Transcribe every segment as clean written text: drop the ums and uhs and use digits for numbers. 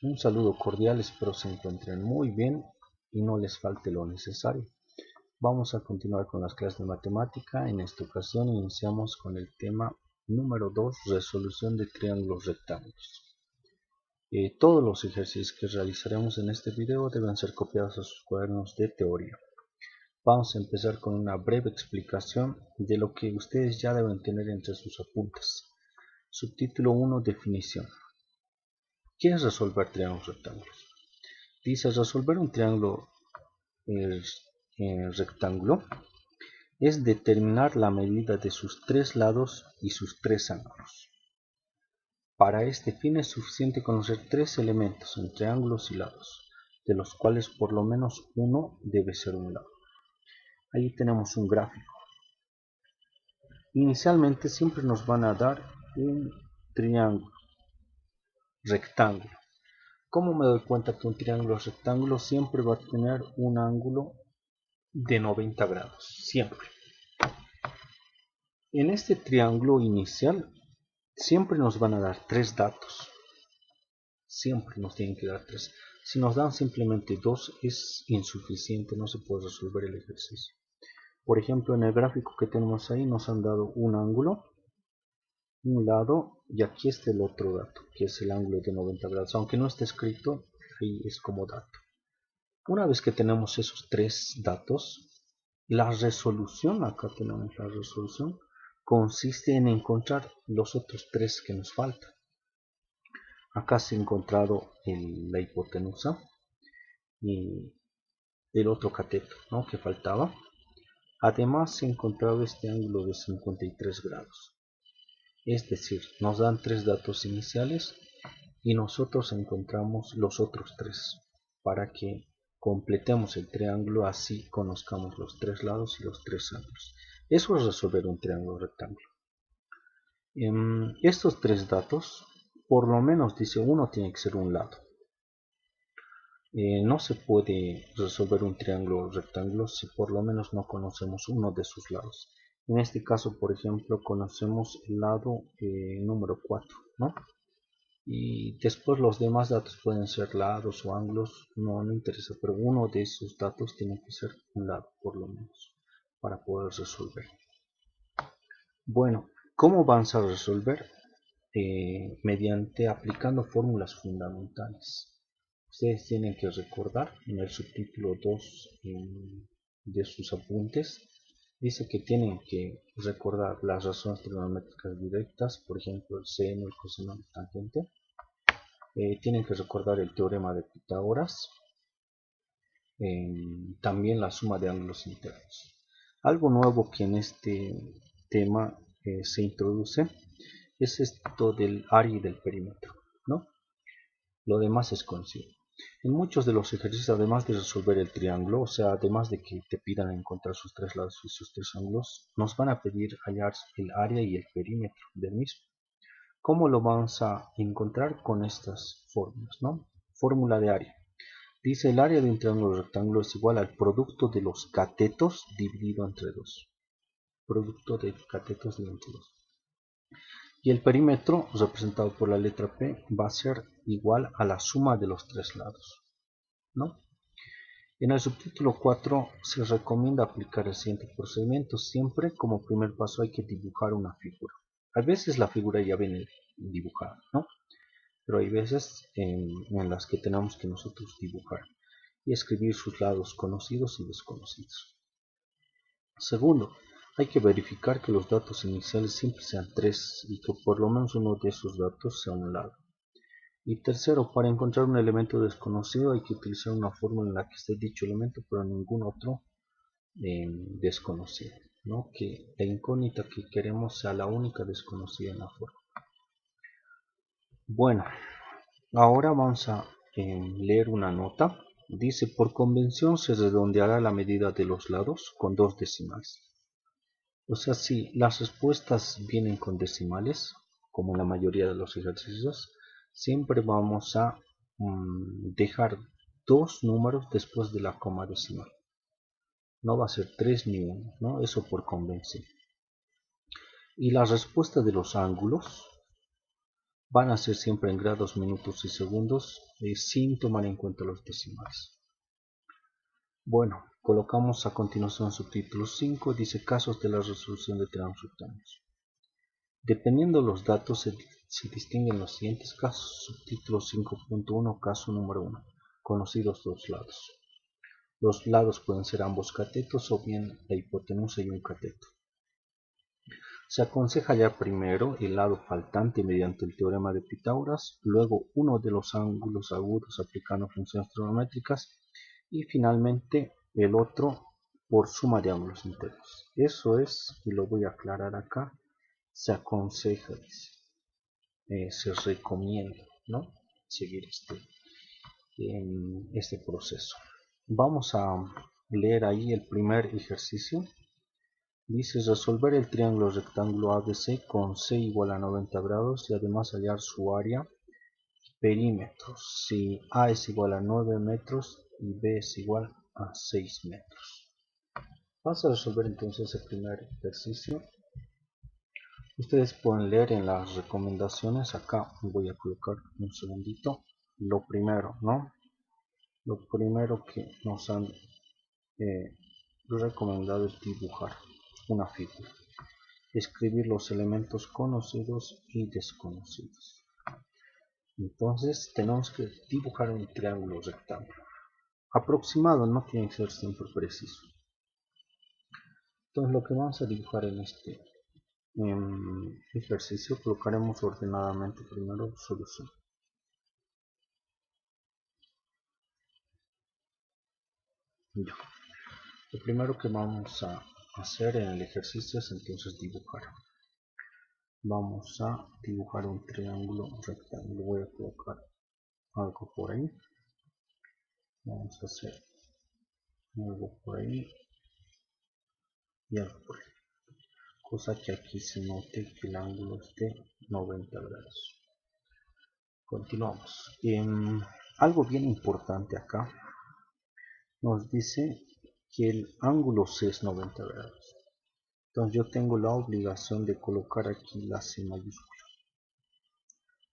Un saludo cordial, espero se encuentren muy bien y no les falte lo necesario. Vamos a continuar con las clases de matemática. En esta ocasión iniciamos con el tema número 2, resolución de triángulos rectángulos. Todos los ejercicios que realizaremos en este video deben ser copiados a sus cuadernos de teoría. Vamos a empezar con una breve explicación de lo que ustedes ya deben tener entre sus apuntes. Subtítulo 1, definición. ¿Qué es resolver triángulos rectángulos? Dice, resolver un triángulo rectángulo es determinar la medida de sus tres lados y sus tres ángulos. Para este fin es suficiente conocer tres elementos entre ángulos y lados, de los cuales por lo menos uno debe ser un lado. Ahí tenemos un gráfico. Inicialmente siempre nos van a dar un triángulo rectángulo. ¿Cómo me doy cuenta que un triángulo rectángulo siempre va a tener un ángulo de 90 grados? Siempre. En este triángulo inicial siempre nos van a dar tres datos. Siempre nos tienen que dar tres. Si nos dan simplemente dos es insuficiente, no se puede resolver el ejercicio. Por ejemplo, en el gráfico que tenemos ahí nos han dado un ángulo, un lado, y aquí está el otro dato, que es el ángulo de 90 grados. Aunque no esté escrito, ahí es como dato. Una vez que tenemos esos tres datos, la resolución, acá tenemos la resolución, consiste en encontrar los otros tres que nos faltan. Acá se ha encontrado la hipotenusa y el otro cateto, ¿no?, que faltaba. Además se ha encontrado este ángulo de 53 grados. Es decir, nos dan tres datos iniciales y nosotros encontramos los otros tres para que completemos el triángulo, así conozcamos los tres lados y los tres ángulos. Eso es resolver un triángulo rectángulo. Estos tres datos, por lo menos dice uno tiene que ser un lado. No se puede resolver un triángulo rectángulo si por lo menos no conocemos uno de sus lados. En este caso, por ejemplo, conocemos el lado número 4, ¿no? Y después los demás datos pueden ser lados o ángulos, no interesa, pero uno de esos datos tiene que ser un lado por lo menos para poder resolver. Bueno, ¿cómo vamos a resolver? Mediante aplicando fórmulas fundamentales. Ustedes tienen que recordar en el subtítulo 2 de sus apuntes, dice que tienen que recordar las razones trigonométricas directas, por ejemplo el seno, el coseno, el tangente. Tienen que recordar el teorema de Pitágoras, también la suma de ángulos internos. Algo nuevo que en este tema se introduce es esto del área y del perímetro, ¿no? Lo demás es conocido. En muchos de los ejercicios, además de resolver el triángulo, o sea, además de que te pidan encontrar sus tres lados y sus tres ángulos, nos van a pedir hallar el área y el perímetro del mismo. ¿Cómo lo vamos a encontrar? Con estas fórmulas, ¿no? Fórmula de área. Dice, el área de un triángulo rectángulo es igual al producto de los catetos dividido entre 2. Producto de catetos dividido entre 2. Y el perímetro, representado por la letra P, va a ser igual a la suma de los tres lados, ¿no? En el subtítulo 4 se recomienda aplicar el siguiente procedimiento. Siempre como primer paso hay que dibujar una figura. A veces la figura ya viene dibujada, ¿no? Pero hay veces en las que tenemos que nosotros dibujar y escribir sus lados conocidos y desconocidos. Segundo, hay que verificar que los datos iniciales siempre sean 3 y que por lo menos uno de esos datos sea un lado. Y tercero, para encontrar un elemento desconocido hay que utilizar una fórmula en la que esté dicho elemento pero ningún otro desconocido, ¿no? Que la incógnita que queremos sea la única desconocida en la fórmula. Bueno, ahora vamos a leer una nota. Dice, por convención se redondeará la medida de los lados con 2 decimales. O sea, si las respuestas vienen con decimales, como en la mayoría de los ejercicios, siempre vamos a dejar dos números después de la coma decimal. No va a ser 3 ni 1, ¿no? Eso por convención. Y la respuesta de los ángulos Van a ser siempre en grados, minutos y segundos, sin tomar en cuenta los decimales. Bueno, colocamos a continuación subtítulo 5, dice casos de la resolución de triángulos rectángulos. Dependiendo de los datos se distinguen los siguientes casos. Subtítulo 5.1, caso número 1, conocidos los lados. Los lados pueden ser ambos catetos o bien la hipotenusa y un cateto. Se aconseja hallar primero el lado faltante mediante el teorema de Pitágoras, luego uno de los ángulos agudos aplicando funciones trigonométricas y finalmente el otro por suma de ángulos enteros. Eso es, y lo voy a aclarar acá, se aconseja, se recomienda, ¿no?, seguir este proceso. Vamos a leer ahí el primer ejercicio. Dice resolver el triángulo rectángulo ABC con C igual a 90 grados y además hallar su área y perímetros. Si A es igual a 9 metros y B es igual a 6 metros. Vamos a resolver entonces el primer ejercicio. Ustedes pueden leer en las recomendaciones. Acá voy a colocar un segundito. Lo primero, ¿no? Lo primero que nos han recomendado es dibujar una figura. Escribir los elementos conocidos y desconocidos. Entonces tenemos que dibujar un triángulo rectángulo. Aproximado, no tiene que ser siempre preciso. Entonces lo que vamos a dibujar en este ejercicio, colocaremos ordenadamente primero solución. Ya. Lo primero que vamos a hacer en el ejercicio es entonces dibujar. Vamos a dibujar un triángulo rectángulo. Voy a colocar algo por ahí. Vamos a hacer algo por ahí y algo por ahí. Cosa que aquí se note que el ángulo esté 90 grados. Continuamos. Algo bien importante acá nos dice que el ángulo C es 90 grados. Entonces yo tengo la obligación de colocar aquí la C mayúscula.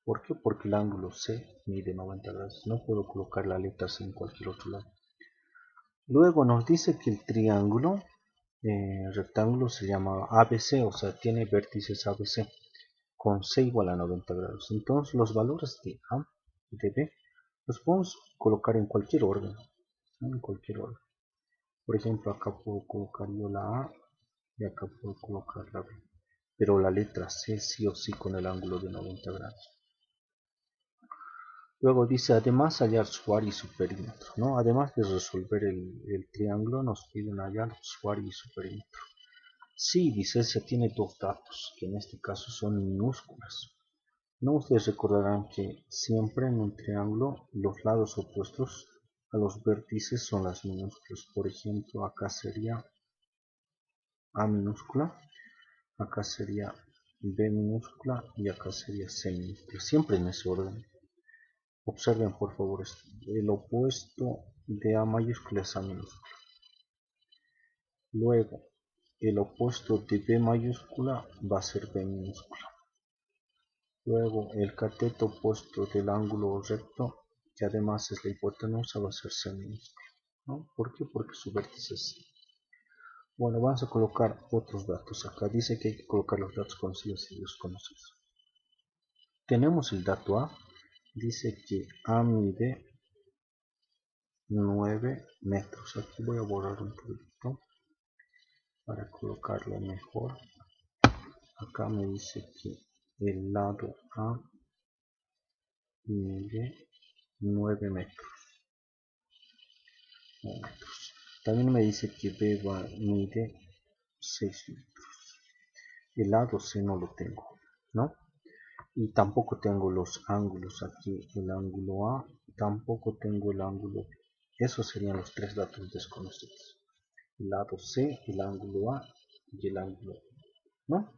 ¿Por qué? Porque el ángulo C mide 90 grados. No puedo colocar la letra C en cualquier otro lado. Luego nos dice que el triángulo rectángulo se llama ABC, o sea, tiene vértices ABC con C igual a 90 grados. Entonces los valores de A y de B los podemos colocar en cualquier orden, ¿no? En cualquier orden. Por ejemplo, acá puedo colocar yo la A y acá puedo colocar la B. Pero la letra C sí o sí con el ángulo de 90 grados. Luego dice, además hallar su área y su perímetro, ¿no? Además de resolver el triángulo, nos piden hallar su área y su perímetro. Sí, dice, se tiene dos datos, que en este caso son minúsculas. No, ustedes recordarán que siempre en un triángulo los lados opuestos a los vértices son las minúsculas. Por ejemplo, acá sería A minúscula, acá sería B minúscula y acá sería C minúscula. Siempre en ese orden. Observen por favor esto. El opuesto de A mayúscula es A minúscula. Luego, el opuesto de B mayúscula va a ser B minúscula. Luego, el cateto opuesto del ángulo recto, que además es la hipotenusa, va a ser C minúscula, ¿no? ¿Por qué? Porque su vértice es C. Bueno, vamos a colocar otros datos. Acá dice que hay que colocar los datos conocidos y desconocidos. Tenemos el dato A. Dice que A mide 9 metros. Aquí voy a borrar un poquito para colocarlo mejor. Acá me dice que el lado A mide 9 metros. También me dice que B mide 6 metros. El lado C no lo tengo, ¿no? Y tampoco tengo los ángulos aquí, el ángulo A, tampoco tengo el ángulo B. Esos serían los tres datos desconocidos. El lado C, el ángulo A y el ángulo B, ¿no?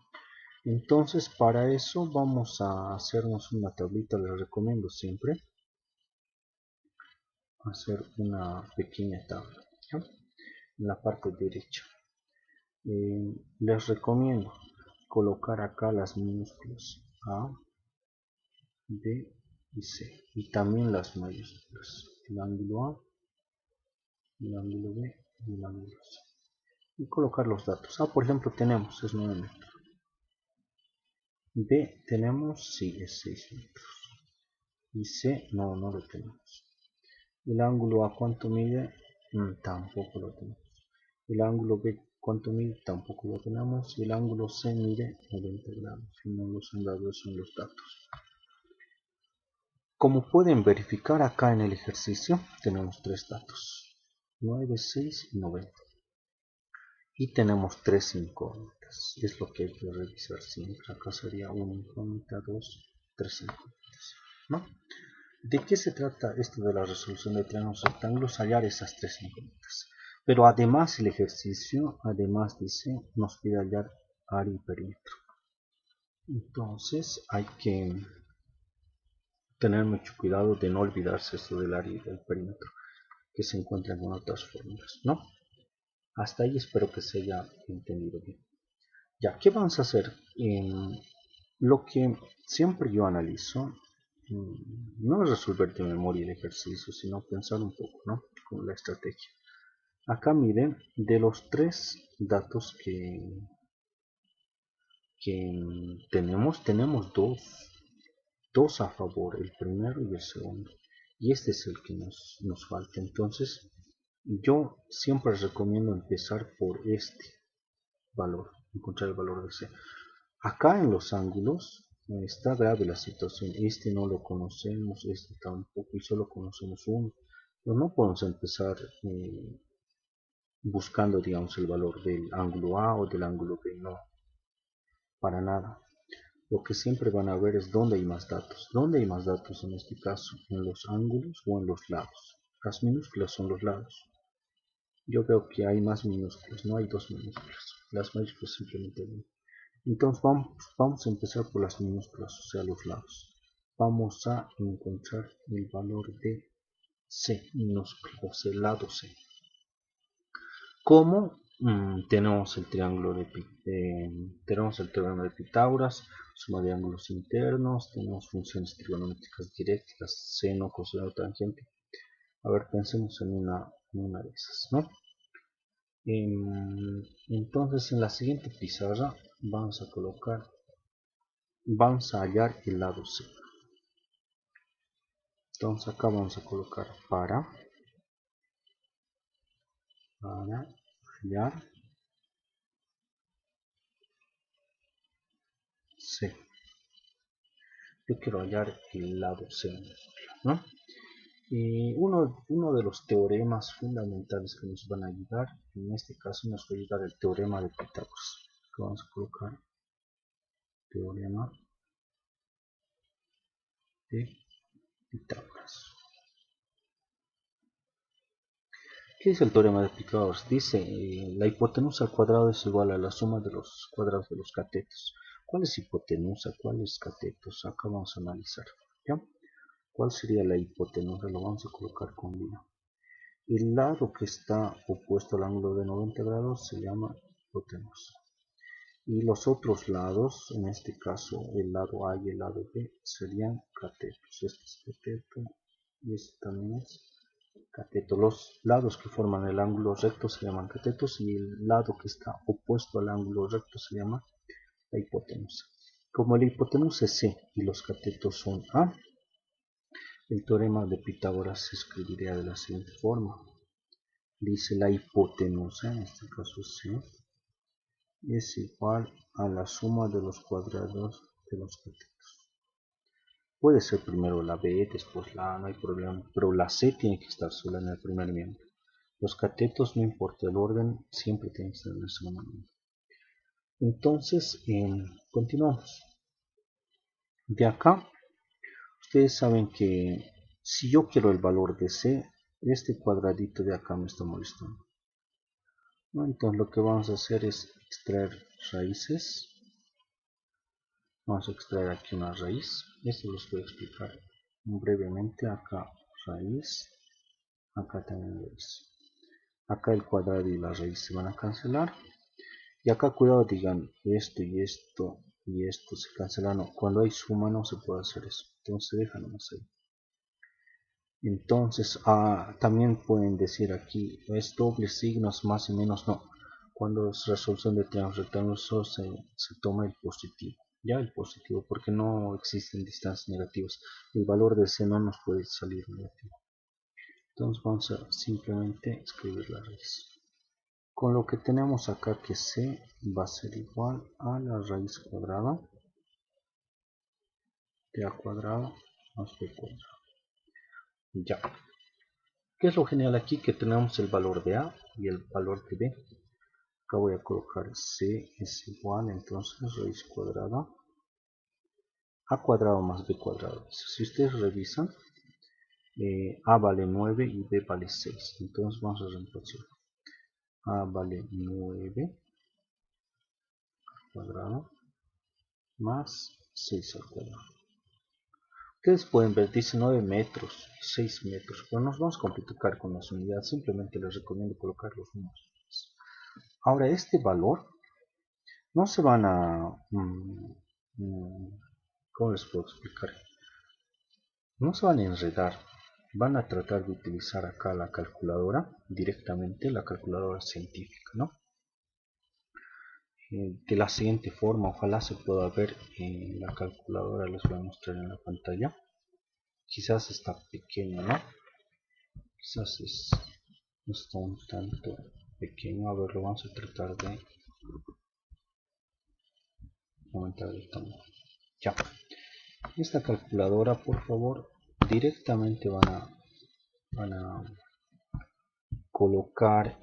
Entonces para eso vamos a hacernos una tablita, les recomiendo siempre hacer una pequeña tabla, ¿ya? En la parte derecha. Les recomiendo colocar acá las minúsculas A, B y C. Y también las mayúsculas. El ángulo A, el ángulo B y el ángulo C. Y colocar los datos. Por ejemplo, tenemos, es 9 metros. B tenemos, sí, es 6 metros. Y C, no lo tenemos. El ángulo A, ¿cuánto mide? Tampoco lo tenemos. El ángulo B, ¿cuánto mide? Tampoco lo tenemos. Y el ángulo C mide 90 grados. Y no los han dado eso en los datos. Como pueden verificar acá en el ejercicio, tenemos tres datos. 9, 6 y 90. Y tenemos tres incógnitas. Es lo que hay que revisar siempre. Acá sería una incógnita, 2, 3 incógnitas, ¿no? ¿De qué se trata esto de la resolución de triángulos rectángulos? Hallar esas tres incógnitas. Pero además el ejercicio, además dice, nos pide hallar área y perímetro. Entonces hay que tener mucho cuidado de no olvidarse esto del área y del perímetro, que se encuentran con otras fórmulas, ¿no? Hasta ahí espero que se haya entendido bien. Ya, ¿qué vamos a hacer? Lo que siempre yo analizo no es resolver de memoria el ejercicio, sino pensar un poco, ¿no? Con la estrategia. Acá miren, de los tres datos que tenemos dos a favor, el primero y el segundo. Y este es el que nos falta. Entonces, yo siempre recomiendo empezar por este valor, encontrar el valor de C. Acá en los ángulos está grave la situación. Este no lo conocemos, este tampoco, y solo conocemos uno. Pero no podemos empezar buscando, digamos, el valor del ángulo A o del ángulo B, no, para nada. Lo que siempre van a ver es dónde hay más datos. ¿Dónde hay más datos en este caso? ¿En los ángulos o en los lados? Las minúsculas son los lados. Yo veo que hay más minúsculas, no hay dos minúsculas. Las mayúsculas simplemente hay una. Entonces vamos a empezar por las minúsculas, o sea, los lados. Vamos a encontrar el valor de C minúsculo, o sea, el lado C. ¿Cómo? Tenemos el triángulo tenemos el teorema de Pitágoras, suma de ángulos internos, tenemos funciones trigonométricas directas, seno, coseno, tangente. A ver, pensemos en una de esas, ¿no? Entonces en la siguiente pizarra vamos a hallar el lado C. Entonces acá vamos a colocar para hallar C. Yo quiero hallar el lado C, ¿no? Y uno de los teoremas fundamentales que nos van a ayudar, en este caso nos va a ayudar el teorema de Pitágoras. Aquí vamos a colocar teorema de Pitágoras. ¿Qué dice el teorema de Pitágoras? Dice, la hipotenusa al cuadrado es igual a la suma de los cuadrados de los catetos. ¿Cuál es hipotenusa? ¿Cuál es catetos? Acá vamos a analizar, ¿ya? ¿Cuál sería la hipotenusa? Lo vamos a colocar con línea. El lado que está opuesto al ángulo de 90 grados se llama hipotenusa. Y los otros lados, en este caso el lado A y el lado B, serían catetos. Este es cateto y este también es cateto. Los lados que forman el ángulo recto se llaman catetos y el lado que está opuesto al ángulo recto se llama la hipotenusa. Como la hipotenusa es C y los catetos son A, el teorema de Pitágoras se escribiría de la siguiente forma. Dice la hipotenusa, en este caso C, es igual a la suma de los cuadrados de los catetos. Puede ser primero la B, después la A, no hay problema, pero la C tiene que estar sola en el primer miembro. Los catetos, no importa el orden, siempre tienen que estar en el segundo miembro. Entonces, continuamos. De acá, ustedes saben que si yo quiero el valor de C, este cuadradito de acá me está molestando, ¿no? Entonces lo que vamos a hacer es extraer raíces. Vamos a extraer aquí una raíz. Esto los voy a explicar brevemente. Acá raíz, acá también raíz. Acá el cuadrado y la raíz se van a cancelar. Y acá cuidado, digan esto y esto y esto se cancelan. No, cuando hay suma no se puede hacer eso. entonces deja nomás ahí. Entonces también pueden decir aquí es doble signos más y menos, no, cuando es resolución de triángulos rectángulos se toma el positivo, ya el positivo, porque no existen distancias negativas, el valor de c no nos puede salir negativo. Entonces vamos a simplemente escribir la raíz. Con lo que tenemos acá que c va a ser igual a la raíz cuadrada de a cuadrado más b cuadrado. Ya. ¿Qué es lo genial aquí? Que tenemos el valor de a y el valor de b. Acá voy a colocar c es igual, entonces raíz cuadrada a cuadrado más b cuadrado. Si ustedes revisan, a vale 9 y b vale 6. Entonces vamos a reemplazar. A vale 9 al cuadrado más 6 al cuadrado. Ustedes pueden ver, dice 9 metros, 6 metros, pero nos vamos a complicar con las unidades, simplemente les recomiendo colocar los números. Ahora este valor no se van a... ¿cómo les puedo explicar? No se van a enredar, van a tratar de utilizar acá la calculadora, directamente la calculadora científica, ¿no? De la siguiente forma, ojalá se pueda ver en la calculadora, les voy a mostrar en la pantalla. Quizás está pequeño, ¿no? Quizás está un tanto pequeño. A ver, lo vamos a tratar de aumentar el tamaño. Ya. Esta calculadora, por favor, directamente van a colocar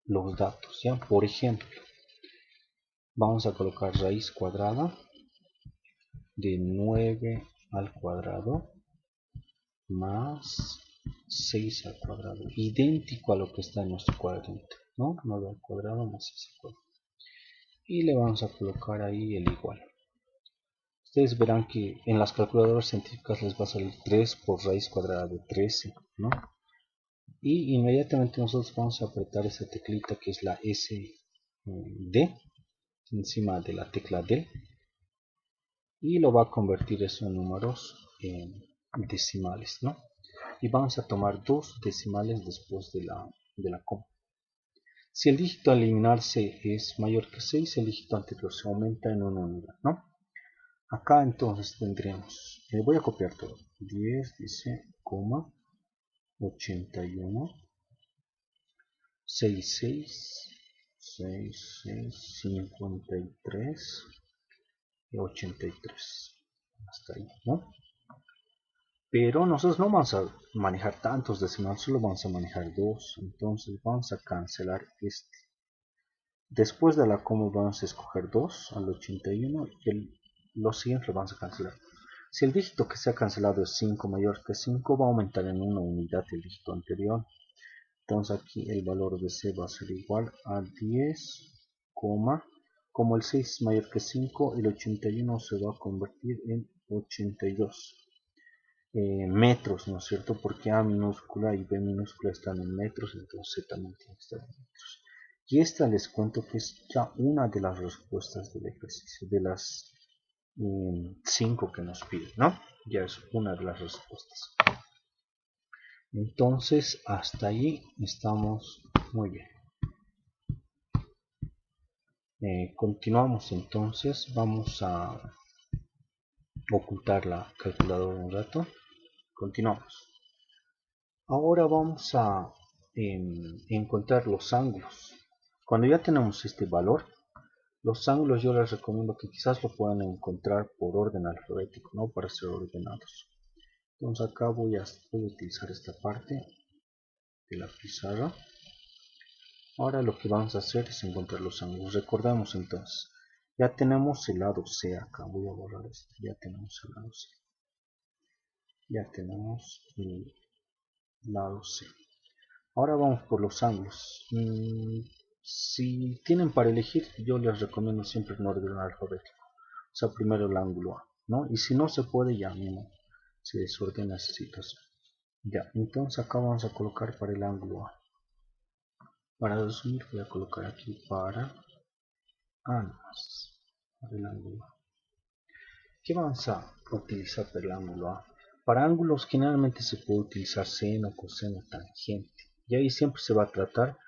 los datos, ¿ya? Por ejemplo, vamos a colocar raíz cuadrada de 9 al cuadrado más 6 al cuadrado, idéntico a lo que está en nuestro cuadrante, ¿no? 9 al cuadrado más 6 al cuadrado. Y le vamos a colocar ahí el igual. Ustedes verán que en las calculadoras científicas les va a salir 3 por raíz cuadrada de 13, ¿no? Y inmediatamente nosotros vamos a apretar esa teclita que es la SD encima de la tecla del, y lo va a convertir eso en números decimales, ¿no? Y vamos a tomar dos decimales después de la coma. Si el dígito a eliminarse es mayor que 6, el dígito anterior se aumenta en una unidad, ¿no? Acá entonces tendremos, voy a copiar todo, 10 dice, coma, 81, 66, 66, 53 y 83. Hasta ahí, ¿no? Pero nosotros no vamos a manejar tantos decimales, solo vamos a manejar dos. Entonces vamos a cancelar este. Después de la coma vamos a escoger 2 al 81 y los siguientes lo vamos a cancelar. Si el dígito que se ha cancelado es 5 mayor que 5, va a aumentar en una unidad el dígito anterior. Entonces aquí el valor de c va a ser igual a 10, como el 6 es mayor que 5, el 81 se va a convertir en 82 metros, ¿no es cierto? Porque a minúscula y b minúscula están en metros, entonces c también tiene que estar en metros. Y esta les cuento que es ya una de las respuestas del ejercicio, de las 5 que nos piden, ¿no? Ya es una de las respuestas. Entonces, hasta ahí estamos muy bien. Continuamos entonces, vamos a ocultar la calculadora un rato. Continuamos. Ahora vamos a encontrar los ángulos. Cuando ya tenemos este valor, los ángulos yo les recomiendo que quizás lo puedan encontrar por orden alfabético, no para ser ordenados. Entonces acá voy a utilizar esta parte de la pizarra. Ahora lo que vamos a hacer es encontrar los ángulos. Recordamos entonces, ya tenemos el lado C acá. Voy a borrar esto. Ya tenemos el lado C. Ya tenemos el lado C. Ahora vamos por los ángulos. Si tienen para elegir, yo les recomiendo siempre en orden alfabético. O sea, primero el ángulo A, ¿no? Y si no se puede, ya mismo se desordena esa situación. Ya, entonces acá vamos a colocar para el ángulo A. Para resumir, voy a colocar aquí para A más, para el ángulo A. ¿Qué vamos a utilizar para el ángulo A. Para ángulos generalmente se puede utilizar seno, coseno, tangente. Y ahí siempre se va a tratar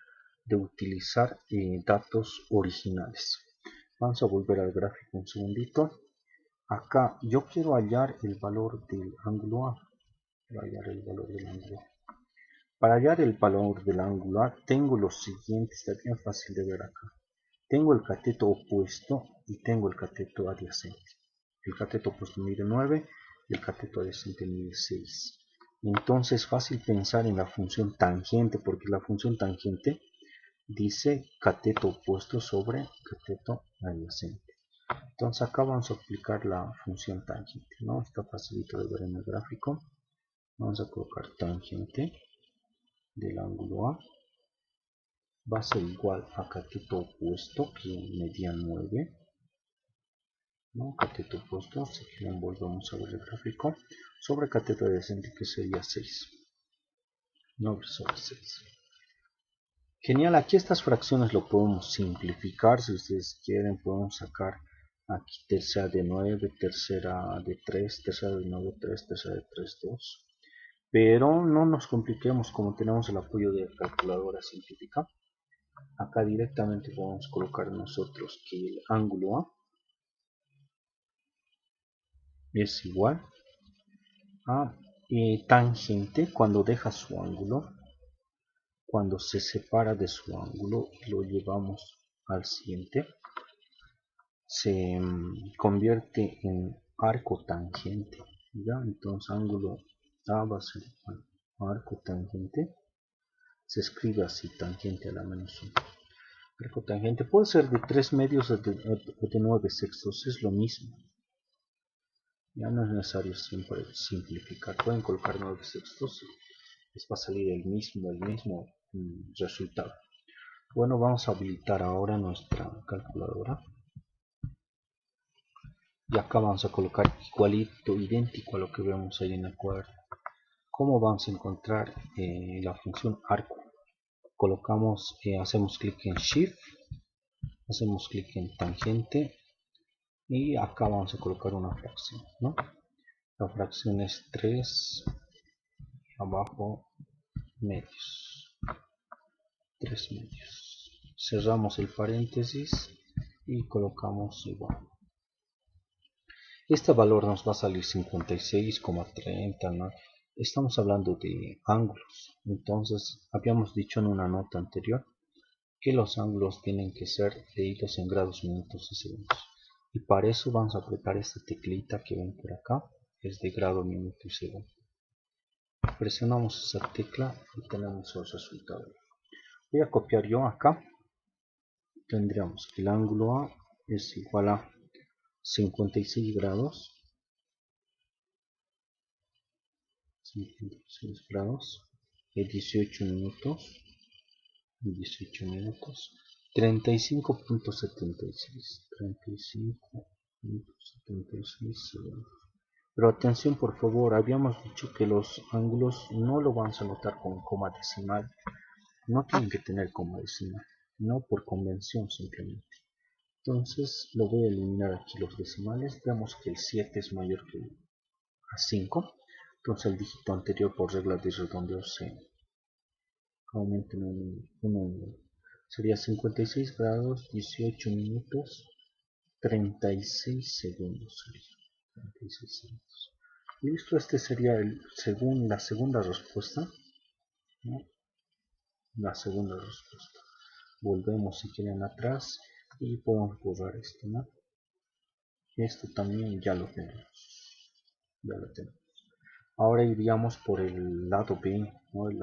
de utilizar datos originales. Vamos a volver al gráfico un segundito. Acá yo quiero hallar el valor del ángulo A. Para hallar el valor del ángulo A tengo los siguientes, está bien fácil de ver acá. Tengo el cateto opuesto y tengo el cateto adyacente. El cateto opuesto mide 9 y el cateto adyacente mide 6. Entonces fácil pensar en la función tangente, porque la función tangente dice cateto opuesto sobre cateto adyacente. Entonces acá vamos a aplicar la función tangente, ¿no? Está facilito de ver en el gráfico. Vamos a colocar tangente del ángulo A va a ser igual a cateto opuesto, que medía 9, ¿no? Cateto opuesto, si quieren volvemos a ver el gráfico, sobre cateto adyacente, que sería 6. 9 sobre 6. Genial, aquí estas fracciones lo podemos simplificar. Si ustedes quieren podemos sacar aquí tercera de 9, tercera de 3, tercera de 9, 3, tercera de 3, 2. Pero no nos compliquemos, como tenemos el apoyo de calculadora científica. Acá directamente podemos colocar nosotros que el ángulo A es igual a tangente cuando deja su ángulo. Cuando se separa de su ángulo y lo llevamos al siguiente, se convierte en arco tangente. ¿Ya? Entonces ángulo A va a ser igual a arco tangente. Se escribe así, tangente a la menos 1. Arco tangente puede ser de 3 medios o de 9 sextos, es lo mismo. Ya no es necesario siempre simplificar. Pueden colocar 9 sextos y les va a salir el mismo resultado. Bueno, vamos a habilitar ahora nuestra calculadora. Y acá vamos a colocar igualito, idéntico a lo que vemos ahí en el cuadro. ¿Cómo vamos a encontrar la función arco? Colocamos, hacemos clic en Shift, hacemos clic en tangente y acá vamos a colocar una fracción, ¿no? La fracción es 3 abajo medios. 3 medios. Cerramos el paréntesis y colocamos igual. Este valor nos va a salir 56,30, ¿no? Estamos hablando de ángulos. Entonces, habíamos dicho en una nota anterior que los ángulos tienen que ser leídos en grados, minutos y segundos. Y para eso vamos a apretar esta teclita que ven por acá, es de grado, minuto y segundo. Presionamos esa tecla y tenemos el resultado. Voy a copiar yo acá. Tendríamos que el ángulo A es igual a 56 grados. 56 grados y 18 minutos. 35.76. 35.76 segundos. Pero atención, por favor, habíamos dicho que los ángulos no lo vamos a anotar con coma decimal. No tienen que tener coma decimal, no por convención simplemente. Entonces lo voy a eliminar aquí los decimales. Veamos que el 7 es mayor que a 5. Entonces el dígito anterior por regla de redondeo se aumenta en 1. Sería 56 grados, 18 minutos, 36 segundos. 36 segundos. Listo, este sería la segunda respuesta, ¿no? La segunda respuesta. Volvemos si quieren atrás y podemos borrar esto, ¿no? Esto también ya lo tenemos. Ahora iríamos por el lado B, ¿no? El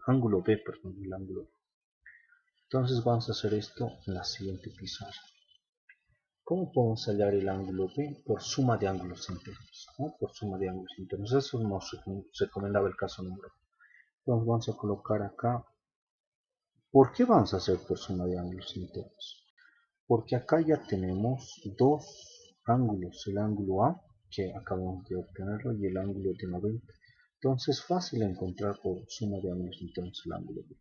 ángulo B, perdón, el ángulo B. Entonces vamos a hacer esto en la siguiente pizarra. ¿Cómo podemos hallar el ángulo B? Por suma de ángulos internos, ¿no? Por suma de ángulos internos. Eso nos recomendaba el caso número 1. Entonces vamos a colocar acá. ¿Por qué vamos a hacer por suma de ángulos internos? Porque acá ya tenemos dos ángulos, el ángulo A, que acabamos de obtenerlo, y el ángulo de 90. Entonces es fácil encontrar por suma de ángulos internos el ángulo B.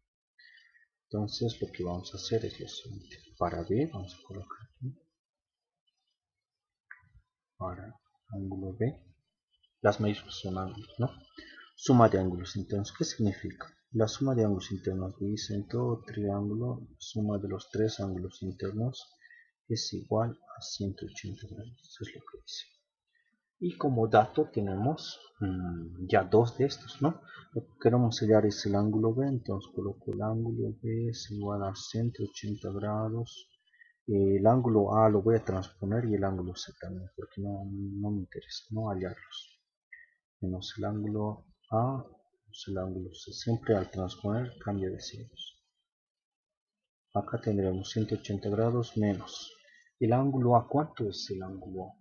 Entonces lo que vamos a hacer es lo siguiente. Para B vamos a colocar aquí. Para ángulo B. Las mayúsculas son ángulos, ¿no? Suma de ángulos internos. ¿Qué significa? La suma de ángulos internos dice en todo triángulo, suma de los tres ángulos internos es igual a 180 grados. Eso es lo que dice. Y como dato tenemos ya dos de estos, ¿no? Lo que queremos hallar es el ángulo B, entonces coloco el ángulo B es igual a 180 grados. El ángulo A lo voy a transponer y el ángulo C también, porque no me interesa, no hallarlos. Menos el ángulo A, menos el ángulo C. Siempre al transponer cambia de signos. Acá tendremos 180 grados menos. El ángulo A, ¿cuánto es el ángulo A?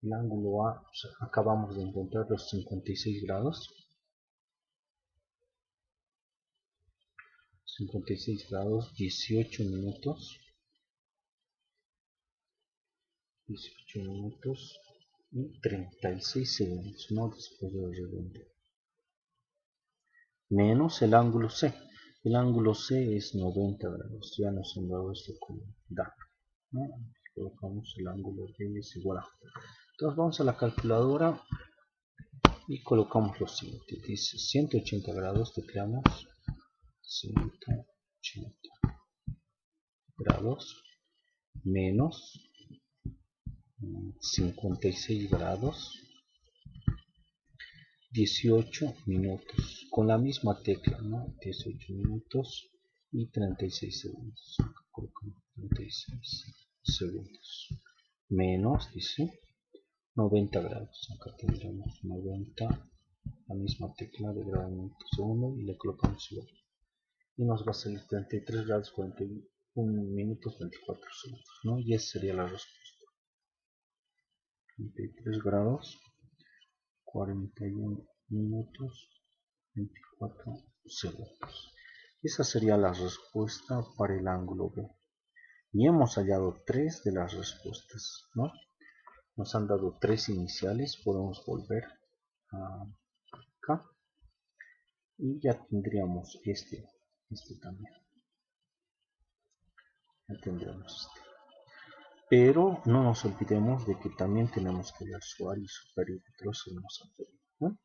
El ángulo A, acabamos de encontrar los 56 grados. 56 grados, 18 minutos. 18 minutos y 36 segundos, ¿no? Después de redondeo. Menos el ángulo C. El ángulo C es 90 grados. Ya nos han dado esto como dato, ¿no? Colocamos el ángulo B es igual a. Entonces vamos a la calculadora y colocamos lo siguiente. Dice 180 grados, tecleamos 180 grados menos 56 grados 18 minutos con la misma tecla, ¿no? 18 minutos y 36 segundos. Acá colocamos 36 segundos menos, dice 90 grados. Acá tendremos 90, la misma tecla de grado minuto segundo y le colocamos igual. Y nos va a salir 33 grados 41 minutos 24 segundos, ¿no? Y esa sería la respuesta. 33 grados 41 minutos 24 segundos. Esa sería la respuesta para el ángulo B. Y hemos hallado tres de las respuestas, ¿no? Nos han dado tres iniciales, podemos volver acá y ya tendríamos este también. Ya tendríamos este. Pero no nos olvidemos de que también tenemos que hallar su área y su perímetro según nos han pedido, ¿no?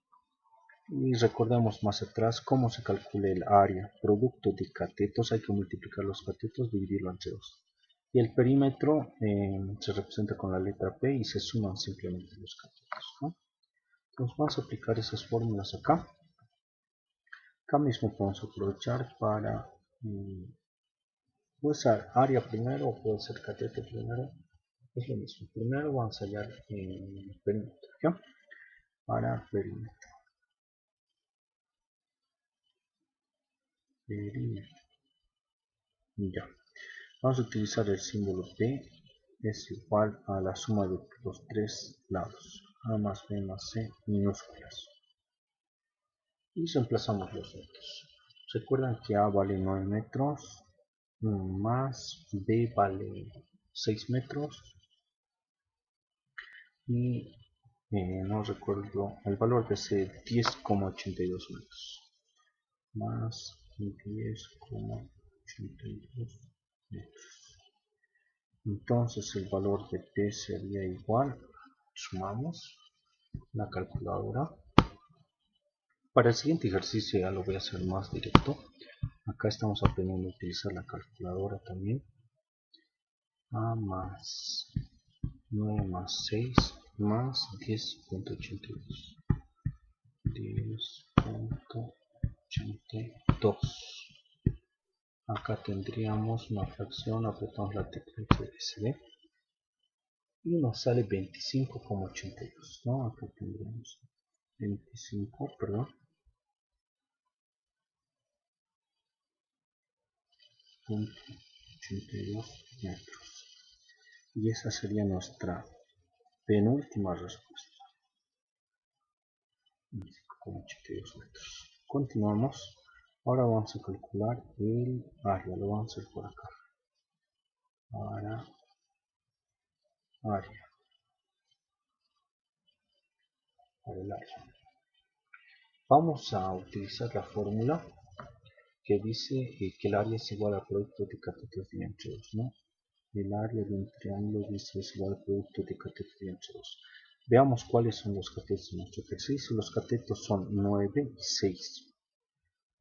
Y recordamos más atrás cómo se calcula el área. Producto de catetos, hay que multiplicar los catetos, dividirlo entre 2. Y el perímetro se representa con la letra P y se suman simplemente los catetos, ¿no? Entonces vamos a aplicar esas fórmulas acá. Acá mismo podemos aprovechar para puede ser área primero o puede ser cateto primero. Es lo mismo. Primero vamos a hallar el perímetro, ¿ya? Para perímetro. Ya. Vamos a utilizar el símbolo P es igual a la suma de los tres lados. A más B más C minúsculas. Y reemplazamos los metros. Recuerdan que A vale 9 metros más B vale 6 metros y no recuerdo el valor de C 10,82 metros más 10,82 metros. Entonces el valor de P sería igual, sumamos la calculadora. Para el siguiente ejercicio ya lo voy a hacer más directo. Acá estamos aprendiendo a utilizar la calculadora también. A más 9 más 6 más 10,82. 10,82. Acá tendríamos una fracción, apretamos la tecla SD y nos sale 25,82, ¿no? Acá tendríamos 25, perdón, 82 metros. Y esa sería nuestra penúltima respuesta. 25,82 metros. Continuamos. Ahora vamos a calcular el área. Lo vamos a hacer por acá. Para área. Para el área. Vamos a utilizar la fórmula que dice que el área es igual al producto de catetos diámetros, ¿no? El área de un triángulo dice es igual al producto de catetos diámetros. Veamos cuáles son los catetos de nuestro ejercicio. Los catetos son 9 y 6,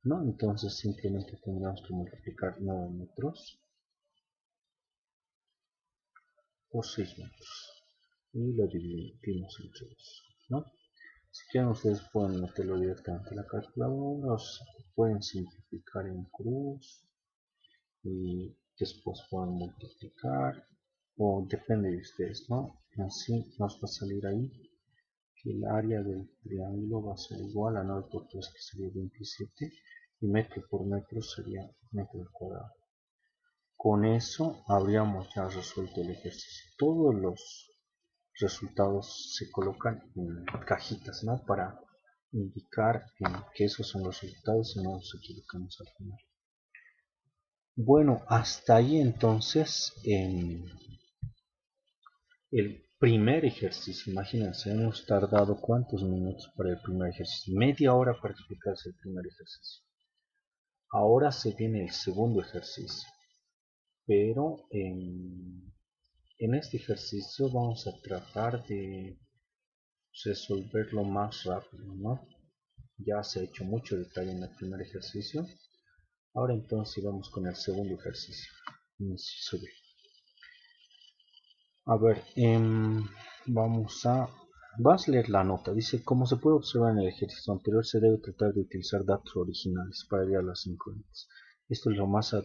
¿no? Entonces simplemente tendremos que multiplicar 9 metros por 6 metros y lo dividimos entre 2, ¿no? Si quieren ustedes pueden meterlo directamente en la calculadora, o pueden simplificar en cruz y después pueden multiplicar, o depende de ustedes, ¿no? Así nos va a salir ahí que el área del triángulo va a ser igual a 9 por 3, que sería 27, y metro por metro sería metro al cuadrado. Con eso habríamos ya resuelto el ejercicio. Todos los resultados se colocan en cajitas, ¿no? Para indicar que esos son los resultados y no nos equivocamos al final. Bueno, hasta ahí entonces el primer ejercicio. Imagínense, hemos tardado ¿cuántos minutos para el primer ejercicio? Media hora para explicarse el primer ejercicio. Ahora se viene el segundo ejercicio, pero en este ejercicio vamos a tratar de resolverlo más rápido, ¿no? Ya se ha hecho mucho detalle en el primer ejercicio. Ahora entonces vamos con el segundo ejercicio. Inciso B. A ver, vas a leer la nota. Dice, como se puede observar en el ejercicio anterior, se debe tratar de utilizar datos originales para hallar las incógnitas. Esto es lo más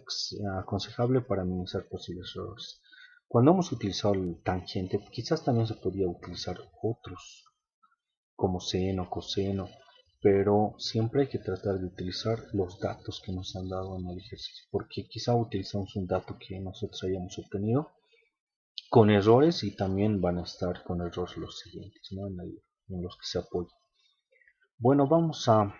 aconsejable para minimizar posibles errores. Cuando hemos utilizado el tangente, quizás también se podría utilizar otros, como seno, coseno, pero siempre hay que tratar de utilizar los datos que nos han dado en el ejercicio, porque quizá utilizamos un dato que nosotros hayamos obtenido con errores y también van a estar con errores los siguientes, ¿no? En los que se apoya. Bueno, vamos a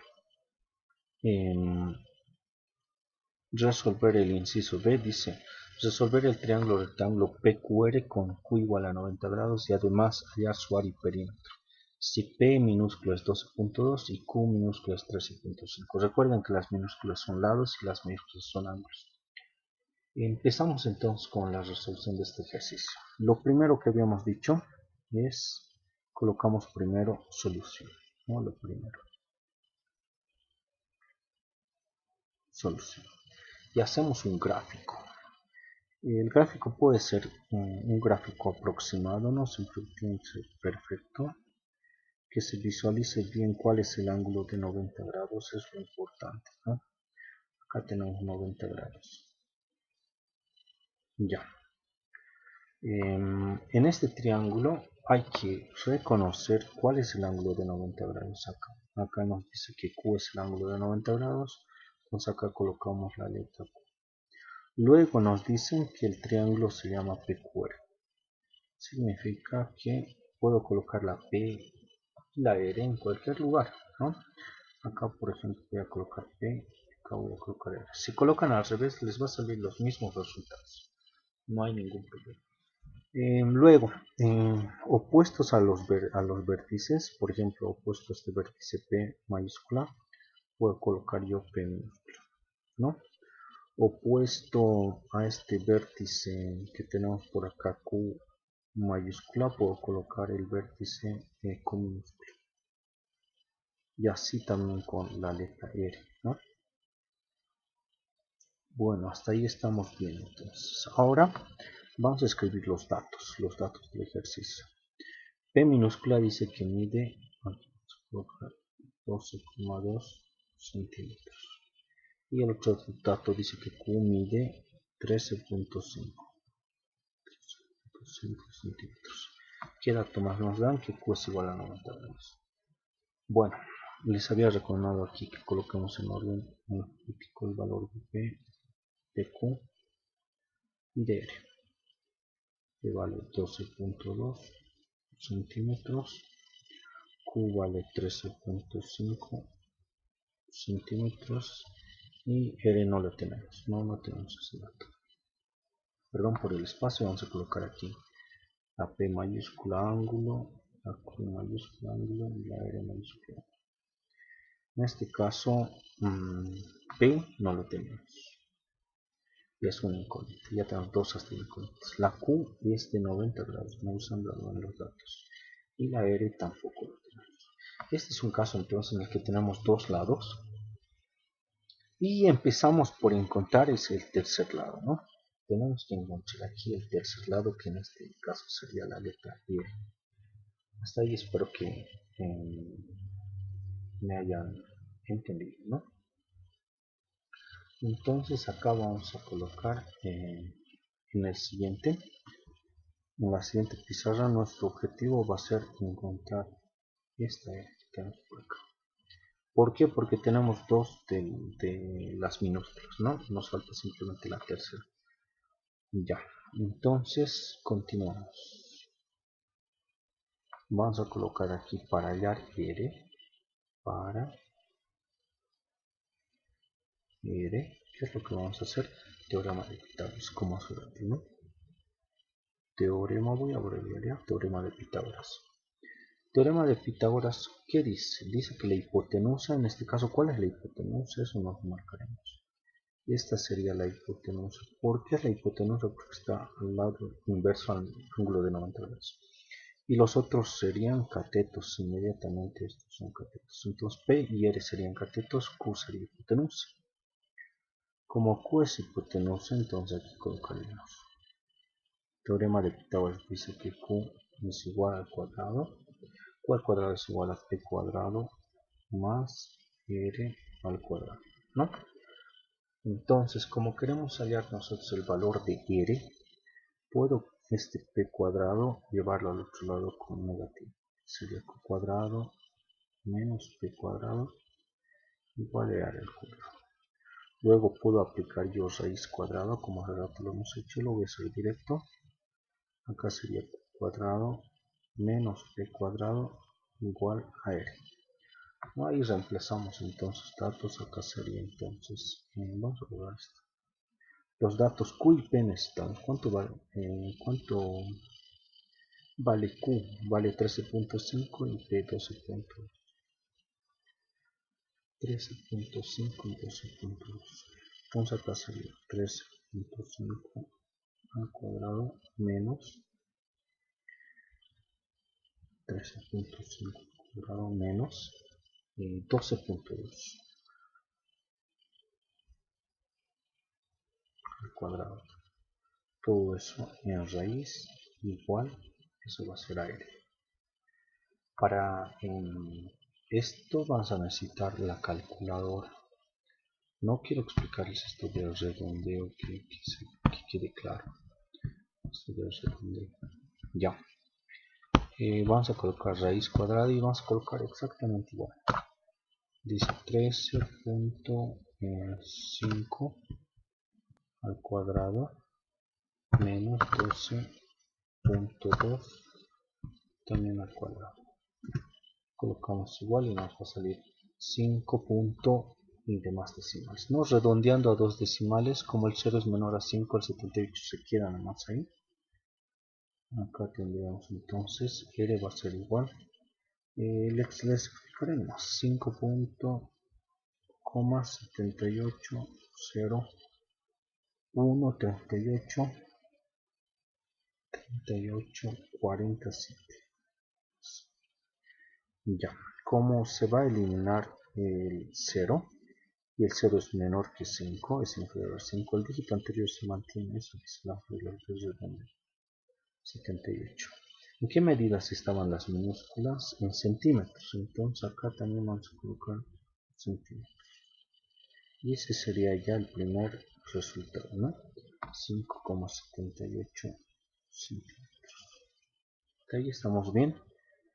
resolver el inciso B. Dice, resolver el triángulo rectángulo PQR con Q igual a 90 grados y además hallar su área y perímetro. Si P minúsculo es 12.2 y Q minúsculo es 13.5. Recuerden que las minúsculas son lados y las mayúsculas son ángulos. Empezamos entonces con la resolución de este ejercicio. Lo primero que habíamos dicho es, colocamos primero solución, ¿no? Lo primero, solución. Y hacemos un gráfico. El gráfico puede ser un gráfico aproximado, no siempre tiene que ser perfecto. Que se visualice bien cuál es el ángulo de 90 grados, es lo importante, ¿no? Acá tenemos 90 grados. Ya. En este triángulo hay que reconocer cuál es el ángulo de 90 grados acá. Acá nos dice que Q es el ángulo de 90 grados, entonces acá colocamos la letra Q. Luego nos dicen que el triángulo se llama PQR. Significa que puedo colocar la P y la R en cualquier lugar, ¿no? Acá por ejemplo voy a colocar P, acá voy a colocar R. Si colocan al revés les va a salir los mismos resultados. No hay ningún problema. Luego, opuestos a los vértices, por ejemplo, opuesto a este vértice P mayúscula, puedo colocar yo P minúscula, ¿no? Opuesto a este vértice que tenemos por acá Q mayúscula, puedo colocar el vértice Q minúscula. Y así también con la letra R, ¿no? Bueno, hasta ahí estamos bien. Entonces, ahora vamos a escribir los datos del ejercicio. P minúscula dice que mide 12,2 centímetros. Y el otro dato dice que Q mide 13.5 centímetros. ¿Qué dato más nos dan? Que Q es igual a 90 grados. Bueno, les había recomendado aquí que coloquemos en orden alfabético el valor de P, de Q y de R. P vale 12.2 centímetros, Q vale 13.5 centímetros y R no lo tenemos, no tenemos ese dato. Perdón por el espacio, vamos a colocar aquí la P mayúscula ángulo, la Q mayúscula ángulo y la R mayúscula. En este caso P no lo tenemos y es una incógnita, ya tenemos dos hasta incógnitas. La Q es de 90 grados, no usando en los datos. y la R tampoco lo tenemos. Este es un caso entonces en el que tenemos dos lados y empezamos por encontrar el tercer lado, ¿no? Tenemos que encontrar aquí el tercer lado, que en este caso sería la letra R. Hasta ahí espero que me hayan entendido, ¿no? Entonces acá vamos a colocar en la siguiente pizarra nuestro objetivo va a ser encontrar esta R que tenemos por acá. ¿Por qué? Porque tenemos dos de las minúsculas, ¿no? Nos falta simplemente la tercera. Ya, entonces continuamos. Vamos a colocar aquí para hallar R, para R, ¿qué es lo que vamos a hacer? Teorema de Pitágoras, como hace rato, ¿no? Teorema, voy a abreviar ya, teorema de Pitágoras. Teorema de Pitágoras, ¿qué dice? Dice que la hipotenusa, en este caso, ¿cuál es la hipotenusa? Eso nos marcaremos. Esta sería la hipotenusa. ¿Por qué es la hipotenusa? Porque está al lado inverso al ángulo de 90 grados. Y los otros serían catetos, inmediatamente estos son catetos. Entonces P y R serían catetos, Q sería hipotenusa. Como Q es hipotenusa, entonces aquí colocaríamos. Teorema de Pitágoras dice que Q es igual al cuadrado. Q al cuadrado es igual a P cuadrado más R al cuadrado, ¿no? Entonces, como queremos hallar nosotros el valor de R, puedo este P cuadrado llevarlo al otro lado con negativo. Sería Q cuadrado menos P cuadrado igual a R al cuadrado. Luego puedo aplicar yo raíz cuadrada, como hace rato lo hemos hecho, lo voy a hacer directo. Acá sería Q cuadrado menos P cuadrado igual a R. Ahí reemplazamos entonces datos, acá sería entonces, vamos a probar esto. Los datos Q y P necesitamos. ¿Cuánto vale Q? Vale 13.5 y P 12.2. 13.5 y 12.2. Entonces acá sería 13.5 al cuadrado menos 13.5 al cuadrado menos 12.2 al cuadrado. Todo eso en raíz igual, eso va a ser aire. Para esto vas a necesitar la calculadora. No quiero explicarles esto del redondeo, que quede claro. Esto del redondeo. Ya. Vamos a colocar raíz cuadrada y vamos a colocar exactamente igual. Dice 13.5 al cuadrado menos 12.2 también al cuadrado. Colocamos igual y nos va a salir 5 y demás decimales, ¿no? Redondeando a dos decimales, como el 0 es menor a 5, el 78 se queda nada más ahí. Acá tendríamos entonces R va a ser igual. Les explicaremos 5.7801383847. Ya, como se va a eliminar el 0 y el 0 es menor que 5, es inferior a 5, el dígito anterior se mantiene, eso es la regla de redondeo. 78. ¿En qué medidas estaban las minúsculas? En centímetros. Entonces acá también vamos a colocar centímetros. Y ese sería ya el primer resultado, ¿no? 5,78 centímetros. Ahí estamos bien.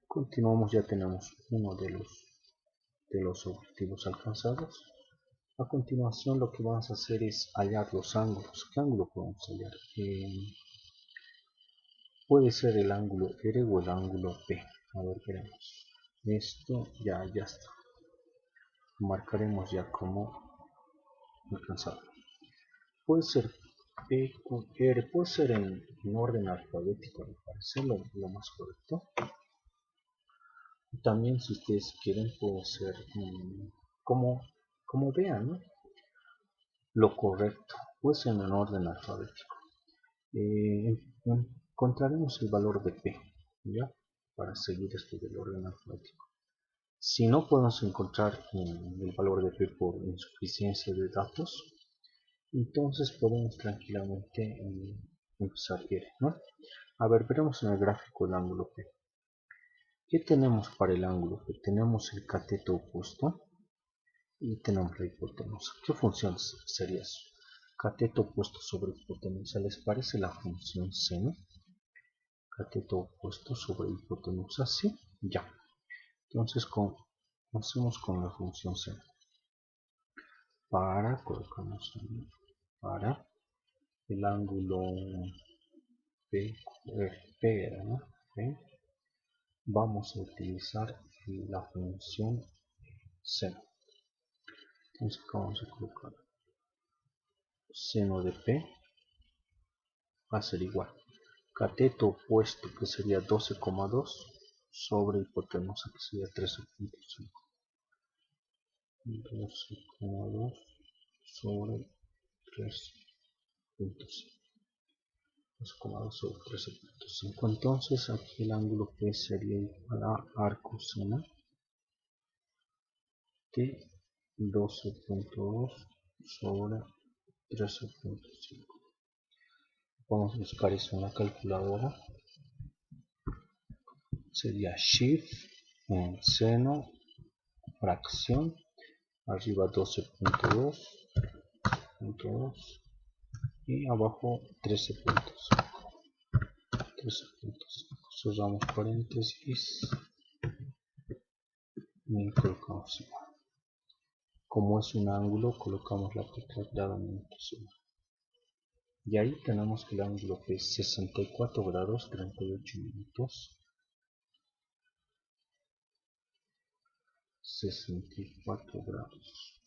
Continuamos, ya tenemos uno de los objetivos alcanzados. A continuación lo que vamos a hacer es hallar los ángulos. ¿Qué ángulo podemos hallar? Puede ser el ángulo R o el ángulo P. A ver, veremos. Esto ya está. Marcaremos ya como alcanzado. Puede ser P con R, puede ser en orden alfabético, me parece lo más correcto. También, si ustedes quieren, puede ser como vean, ¿no? Lo correcto, puede ser en orden alfabético. Encontraremos el valor de P, ¿ya? para seguir esto del orden alfabético. Si no podemos encontrar el valor de p por insuficiencia de datos, entonces podemos tranquilamente empezar bien, ¿no? A ver, veremos en el gráfico el ángulo P. ¿Qué tenemos para el ángulo P? Tenemos el cateto opuesto y tenemos la hipotenusa. ¿Qué función sería eso? Cateto opuesto sobre hipotenusa. ¿Les parece la función seno? Cateto opuesto sobre hipotenusa, ¿sí? Ya. Entonces hacemos con la función seno. Colocamos para el ángulo P, ¿no? P, vamos a utilizar la función seno. Entonces acá vamos a colocar seno de P va a ser igual cateto opuesto, que sería 12,2 sobre hipotenusa, que sería 13,5. 12,2 sobre 13,5. 2,2 sobre 13,5. Entonces aquí el ángulo P sería igual a arco seno de 12,2 sobre 13,5. Vamos a buscar eso en la calculadora. Sería shift en seno fracción arriba 12,2 y abajo 13,5. Cerramos paréntesis y colocamos igual. Como es un ángulo, colocamos la tecla grados. Y ahí tenemos que el ángulo es 64 grados 38 minutos. 64 grados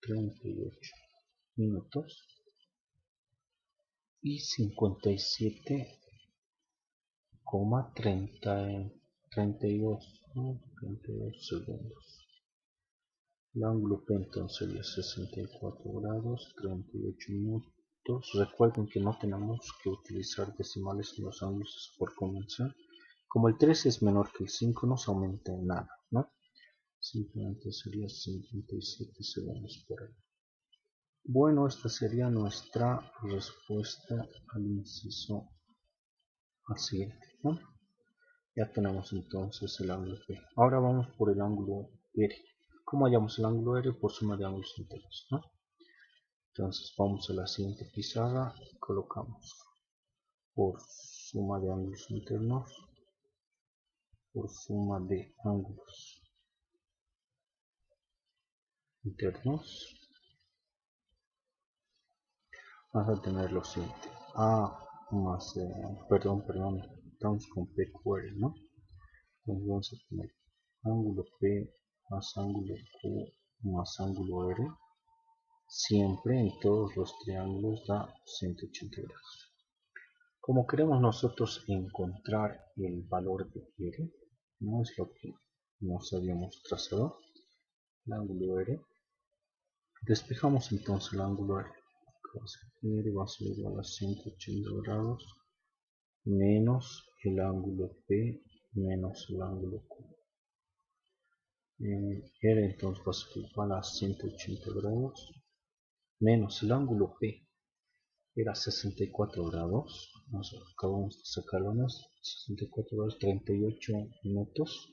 38 minutos y 57,32 segundos. El ángulo P entonces sería 64 grados 38 minutos. Recuerden que no tenemos que utilizar decimales en los ángulos por convención. Como el 3 es menor que el 5, no se aumenta en nada, ¿no? Simplemente sería 57 segundos por ahí. Bueno, esta sería nuestra respuesta al inciso al siguiente, ¿no? Ya tenemos entonces el ángulo P. Ahora vamos por el ángulo R. ¿Cómo hallamos el ángulo R? Por suma de ángulos enteros, ¿no? Entonces vamos a la siguiente pizarra y colocamos por suma de ángulos internos, por suma de ángulos internos, vamos a tener lo siguiente: A más, perdón, estamos con PQR, ¿no? Entonces vamos a tener ángulo P más ángulo Q más ángulo R, siempre en todos los triángulos da 180 grados. Como queremos nosotros encontrar el valor de R, no es lo que nos habíamos trazado, el ángulo R, despejamos entonces el ángulo R. R va a ser igual a 180 grados menos el ángulo P menos el ángulo Q. R entonces va a ser igual a 180 grados menos el ángulo P era 64 grados. Acabamos de sacarlo, 64 grados 38 minutos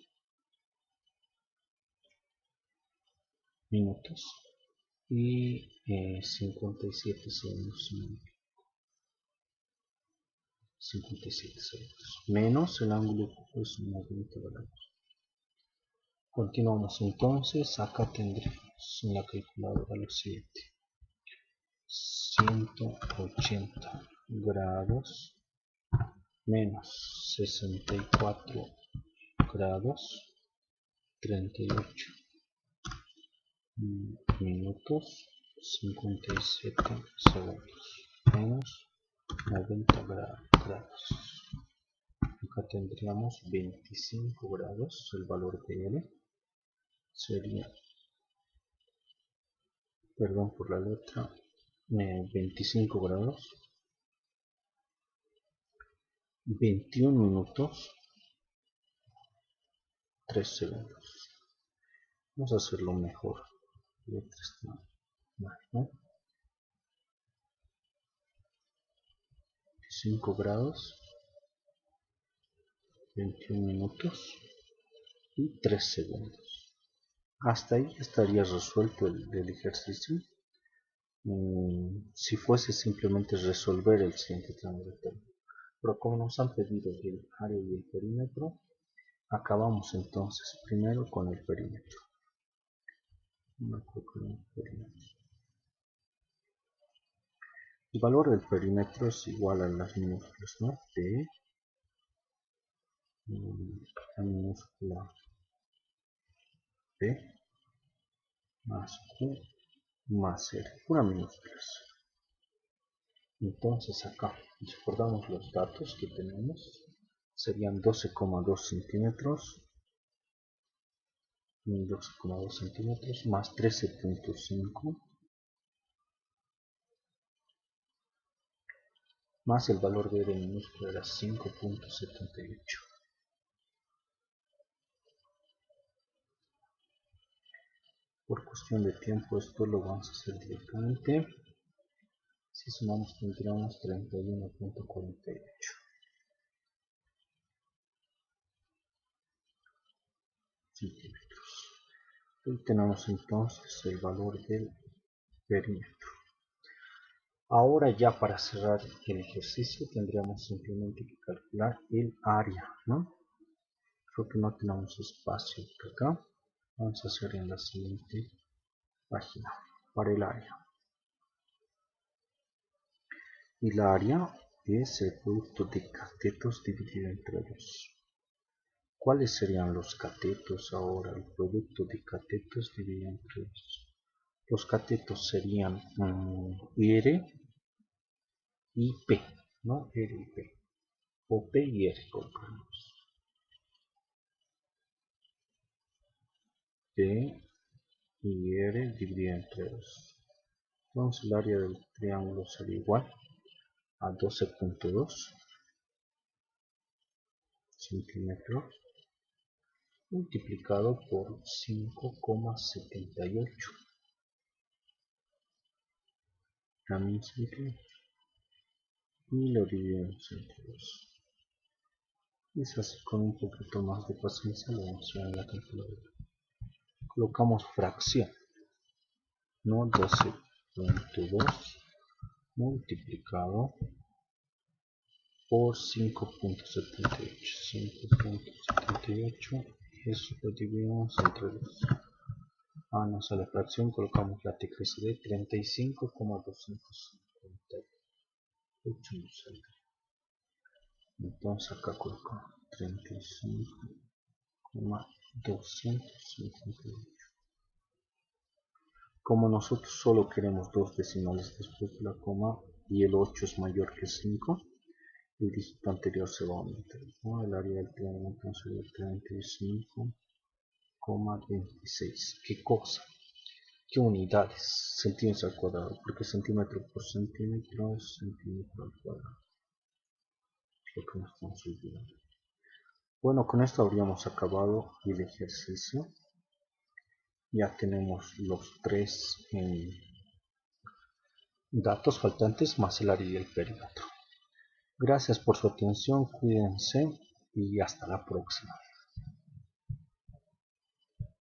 y 57 segundos. 57 segundos menos el ángulo Q es 90 grados. Continuamos entonces. Acá tendremos en la calculadora lo siguiente: 180 grados menos 64 grados 38 minutos 57 segundos menos 90 grados. Acá tendríamos 25 grados. El valor de L sería, perdón por la letra, 25 grados 21 minutos 3 segundos. Vamos a hacerlo mejor. 5 grados, 21 minutos y 3 segundos. Hasta ahí estaría resuelto el ejercicio. Si fuese simplemente resolver el siguiente triángulo rectángulo. Pero como nos han pedido el área y el perímetro, acabamos entonces primero con el perímetro. El valor del perímetro es igual a las minúsculas, ¿no? De la minúscula P más Q más R, pura minúsculas. Entonces acá recordamos los datos que tenemos, serían 12,2 centímetros, 12,2 centímetros más 13,5 más el valor de R minúscula era 5,78. Por cuestión de tiempo esto lo vamos a hacer directamente. Si sumamos tendríamos 31,48 centímetros. Y tenemos entonces el valor del perímetro. Ahora ya para cerrar el ejercicio tendríamos simplemente que calcular el área, ¿no? Creo que no tenemos espacio por acá. Vamos a hacer en la siguiente página para el área. Y la área es el producto de catetos dividido entre 2. ¿Cuáles serían los catetos ahora? El producto de catetos dividido entre 2. Los catetos serían R y P, ¿no? R y P. O P y R, colocamos. P y R dividido entre 2. Entonces el área del triángulo sería igual a 12,2 centímetros multiplicado por 5,78 también centímetros y lo dividimos entre 2. Es así, con un poquito más de paciencia lo vamos a ver en la calculadora. Colocamos fracción, ¿no? 12,2 multiplicado por 5,78. Eso lo dividimos entre 2. No sale fracción, colocamos la t crece de 35,258. Entonces acá colocamos 35,258. Como nosotros solo queremos dos decimales después de la coma y el 8 es mayor que 5, el dígito anterior se va a aumentar, ¿no? El área del triángulo entonces sería 35,26. ¿Qué cosa? ¿Qué unidades? Centímetros al cuadrado, porque centímetro por centímetro es centímetro al cuadrado. Es lo que nos estamos olvidando. Bueno, con esto habríamos acabado el ejercicio. Ya tenemos los 3 datos faltantes más el área y el perímetro. Gracias por su atención, cuídense y hasta la próxima.